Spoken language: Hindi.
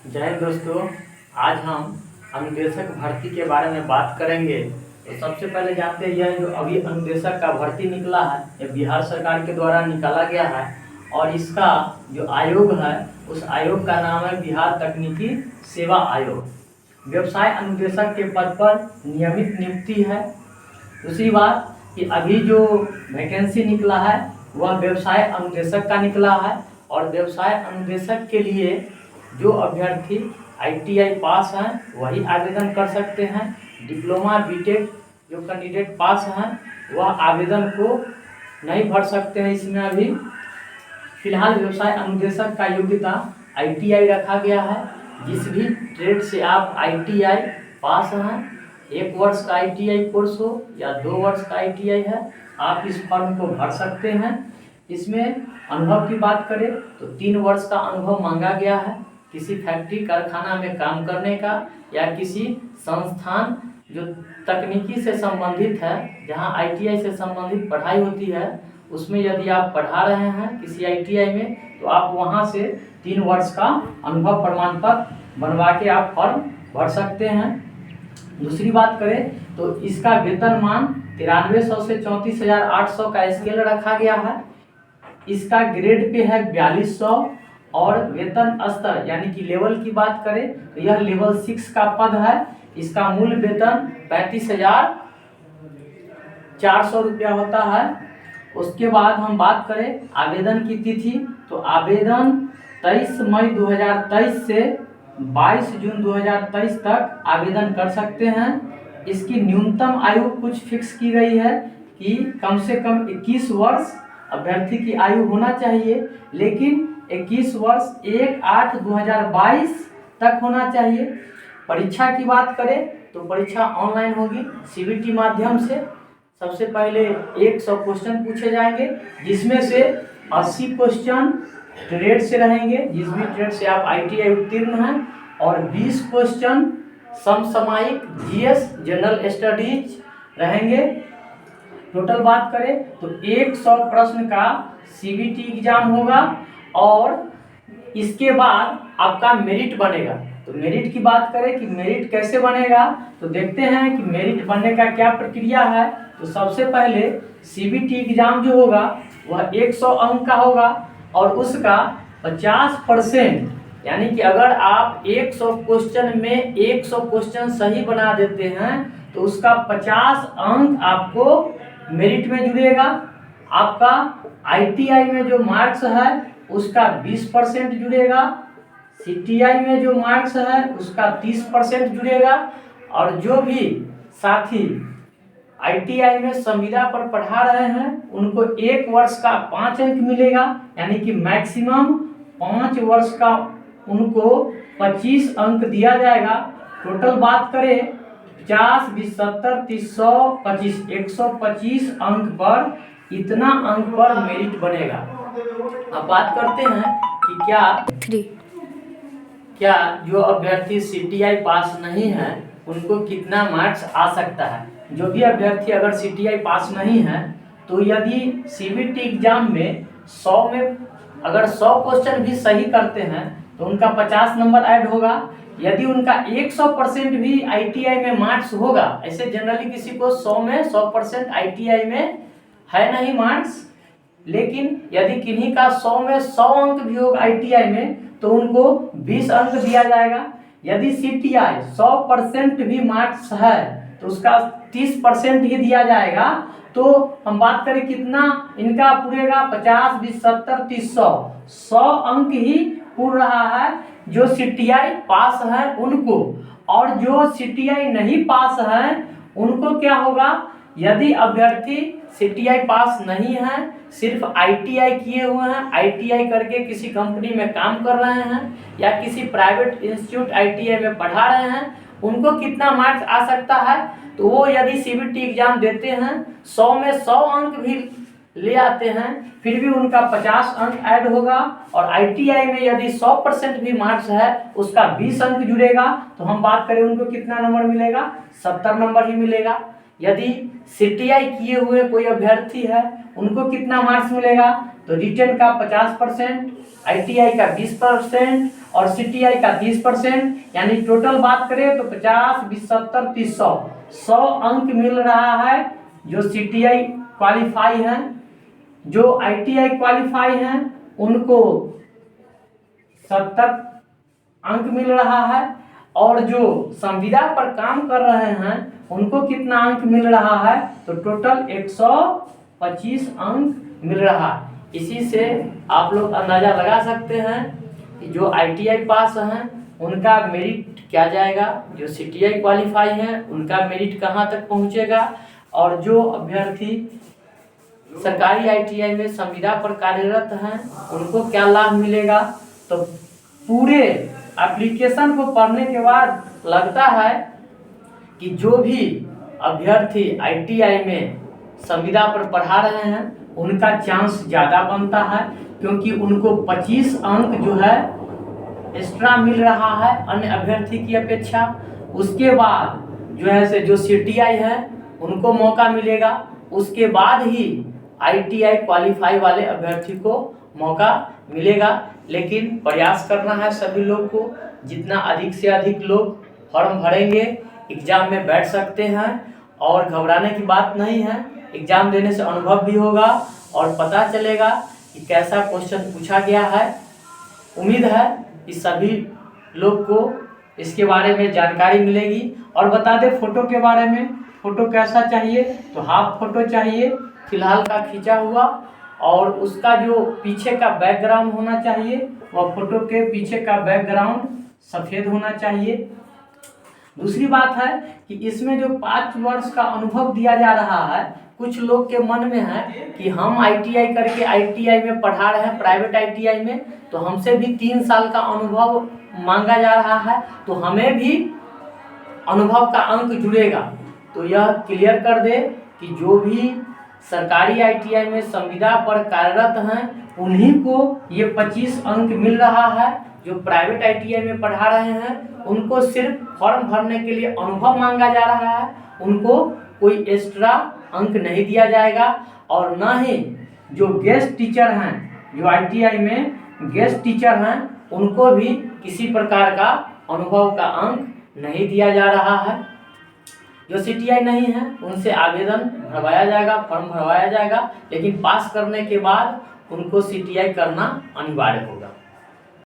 जय हिंद दोस्तों। आज हम अनुदेशक भर्ती के बारे में बात करेंगे। तो सबसे पहले जानते हैं यह जो अभी अनुदेशक का भर्ती निकला है यह बिहार सरकार के द्वारा निकाला गया है और इसका जो आयोग है उस आयोग का नाम है बिहार तकनीकी सेवा आयोग। व्यवसाय अनुदेशक के पद पर नियमित नियुक्ति है। दूसरी बात कि अभी जो वैकेंसी निकला है वह व्यवसाय अनुदेशक का निकला है और व्यवसाय अनुदेशक के लिए जो अभ्यर्थी ITI पास हैं वही आवेदन कर सकते हैं। डिप्लोमा बीटेक जो कैंडिडेट पास हैं वह आवेदन को नहीं भर सकते हैं। इसमें अभी फिलहाल व्यवसाय अनुदेशक का योग्यता ITI रखा गया है। जिस भी ट्रेड से आप ITI पास हैं, 1 वर्ष का ITI कोर्स हो या 2 वर्ष का ITI है, आप इस फॉर्म को भर सकते हैं। इसमें अनुभव की बात करें तो 3 वर्ष का अनुभव मांगा गया है। किसी फैक्ट्री कारखाना में काम करने का या किसी संस्थान जो तकनीकी से संबंधित है, जहां ITI से संबंधित पढ़ाई होती है, उसमें यदि आप पढ़ा रहे हैं किसी ITI में तो आप वहां से 3 वर्ष का अनुभव प्रमाण पत्र बनवा के आप फॉर्म भर सकते हैं। दूसरी बात करें तो इसका वेतनमान 9300 से 34,800 का स्केल रखा गया है। इसका ग्रेड पे है 4200 और वेतन स्तर यानी कि लेवल की बात करें तो यह लेवल 6 का पद है। इसका मूल वेतन 35,400 रुपया होता है। उसके बाद हम बात करें आवेदन की तिथि तो आवेदन 23 मई 2023 से 22 जून 2023 तक आवेदन कर सकते हैं। इसकी न्यूनतम आयु कुछ फिक्स की गई है कि कम से कम 21 वर्ष अभ्यर्थी की आयु होना चाहिए, लेकिन 21 वर्ष 1/8/2022 तक होना चाहिए। परीक्षा की बात करें तो परीक्षा ऑनलाइन होगी CBT माध्यम से। सबसे पहले 100 क्वेश्चन पूछे जाएंगे जिसमें से 80 क्वेश्चन ट्रेड से रहेंगे, जिस भी ट्रेड से आप ITI उत्तीर्ण हैं, और 20 क्वेश्चन समसामयिक GS जनरल स्टडीज रहेंगे। टोटल बात करें तो 100 प्रश्न का CBT एग्जाम होगा और इसके बाद आपका मेरिट बनेगा। तो मेरिट की बात करें कि मेरिट कैसे बनेगा तो देखते हैं कि मेरिट बनने का क्या प्रक्रिया है। तो सबसे पहले CBT एग्जाम जो होगा वह 100 अंक का होगा और उसका 50% यानी कि अगर आप 100 क्वेश्चन में 100 क्वेश्चन सही बना देते हैं तो उसका 50 अंक आपको मेरिट में जुड़ेगा। आपका ITI में जो मार्क्स है उसका 20% जुड़ेगा, CTI में जो मार्क्स है उसका 30% जुड़ेगा, और जो भी साथी ITI में संविदा पर पढ़ा रहे हैं उनको 1 वर्ष का 5 अंक मिलेगा, यानी कि मैक्सिमम 5 वर्ष का उनको 25 अंक दिया जाएगा। टोटल बात करें 50, 20, 70, 30, 100, 25, 125 अंक पर इतना अंक पर मेरिट बनेगा। अब बात करते हैं कि क्या जो अभ्यर्थी CTI पास नहीं है उनको कितना मार्क्स आ सकता है। जो भी अभ्यर्थी अगर CTI पास नहीं है तो यदि CBT एग्जाम में 100 में अगर 100 क्वेश्चन भी सही करते हैं तो उनका 50 नंबर ऐड होगा। यदि उनका 100% भी ITI में मार्क्स होगा, ऐसे जनरली किसी को 100 में 100% ITI में है नहीं मार्क्स, लेकिन यदि किन्हीं का 100 में 100 अंक भी होगा ITI में तो उनको 20 अंक दिया जाएगा। यदि CTI 100% भी मार्क्स है तो उसका 30% ही दिया जाएगा। तो हम बात करें कितना इनका पूरेगा 50, 20, 70, 30, 100 अंक ही पूर रहा है जो CTI पास है उनको, और जो CTI नहीं पास है उनको क्या होगा। यदि अभ्यर्थी CTI पास नहीं है, सिर्फ ITI किए हुए हैं, ITI करके किसी कंपनी में काम कर रहे हैं या किसी प्राइवेट इंस्टीट्यूट ITI में पढ़ा रहे हैं, उनको कितना मार्क्स आ सकता है तो वो यदि CBT एग्जाम देते हैं 100 में 100 अंक भी ले आते हैं फिर भी उनका 50 अंक ऐड होगा, और ITI में यदि 100% भी मार्क्स है उसका 20 अंक जुड़ेगा। तो हम बात करें उनको कितना नंबर मिलेगा, 70 नंबर ही मिलेगा। यदि CTI किए हुए कोई अभ्यर्थी है उनको कितना मार्क्स मिलेगा? तो रिटेन का 50%, ITI का 20% और CTI का 30%, यानी टोटल बात करें तो 50, 20, 70, 30, 100 अंक मिल रहा है जो CTI क्वालिफाई हैं। जो ITI क्वालिफाई हैं उनको 70 अंक मिल रहा है, और जो संविदा पर काम कर रहे हैं उनको कितना अंक मिल रहा है? तो टोटल 125 अंक मिल रहा है। इसी से आप लोग अंदाजा लगा सकते हैं कि जो ITI पास हैं उनका मेरिट क्या जाएगा, जो CTI क्वालिफाई हैं उनका मेरिट कहाँ तक पहुँचेगा, और जो अभ्यर्थी सरकारी ITI में संविदा पर कार्यरत हैं उनको क्या लाभ मिलेगा। तो पूरे एप्लीकेशन को पढ़ने के बाद लगता है कि जो भी अभ्यर्थी ITI में संविदा पर पढ़ा रहे हैं उनका चांस ज़्यादा बनता है, क्योंकि उनको 25 अंक जो है एक्स्ट्रा मिल रहा है अन्य अभ्यर्थी की अपेक्षा। उसके बाद जो है से जो CTI है उनको मौका मिलेगा, उसके बाद ही ITI क्वालिफाई वाले अभ्यर्थी को मौका मिलेगा। लेकिन प्रयास करना है सभी लोग को, जितना अधिक से अधिक लोग फॉर्म भरेंगे एग्ज़ाम में बैठ सकते हैं, और घबराने की बात नहीं है। एग्ज़ाम देने से अनुभव भी होगा और पता चलेगा कि कैसा क्वेश्चन पूछा गया है। उम्मीद है कि सभी लोग को इसके बारे में जानकारी मिलेगी। और बता दें फ़ोटो के बारे में, फ़ोटो कैसा चाहिए? तो हाफ फ़ोटो चाहिए फिलहाल का खींचा हुआ, और उसका जो पीछे का बैकग्राउंड होना चाहिए वह फ़ोटो के पीछे का बैकग्राउंड सफ़ेद होना चाहिए। दूसरी बात है कि इसमें जो 5 वर्ष का अनुभव दिया जा रहा है, कुछ लोग के मन में है कि हम ITI करके ITI में पढ़ा रहे हैं प्राइवेट ITI में, तो हमसे भी 3 साल का अनुभव मांगा जा रहा है, तो हमें भी अनुभव का अंक जुड़ेगा। तो यह क्लियर कर दे कि जो भी सरकारी ITI में संविदा पर कार्यरत हैं उन्हीं को ये 25 अंक मिल रहा है। जो प्राइवेट ITI में पढ़ा रहे हैं उनको सिर्फ फॉर्म भरने के लिए अनुभव मांगा जा रहा है, उनको कोई एक्स्ट्रा अंक नहीं दिया जाएगा। और न ही जो गेस्ट टीचर हैं, जो ITI में गेस्ट टीचर हैं, उनको भी किसी प्रकार का अनुभव का अंक नहीं दिया जा रहा है। जो CTI नहीं है उनसे आवेदन भरवाया जाएगा, फॉर्म भरवाया जाएगा, लेकिन पास करने के बाद उनको CTI करना अनिवार्य होगा।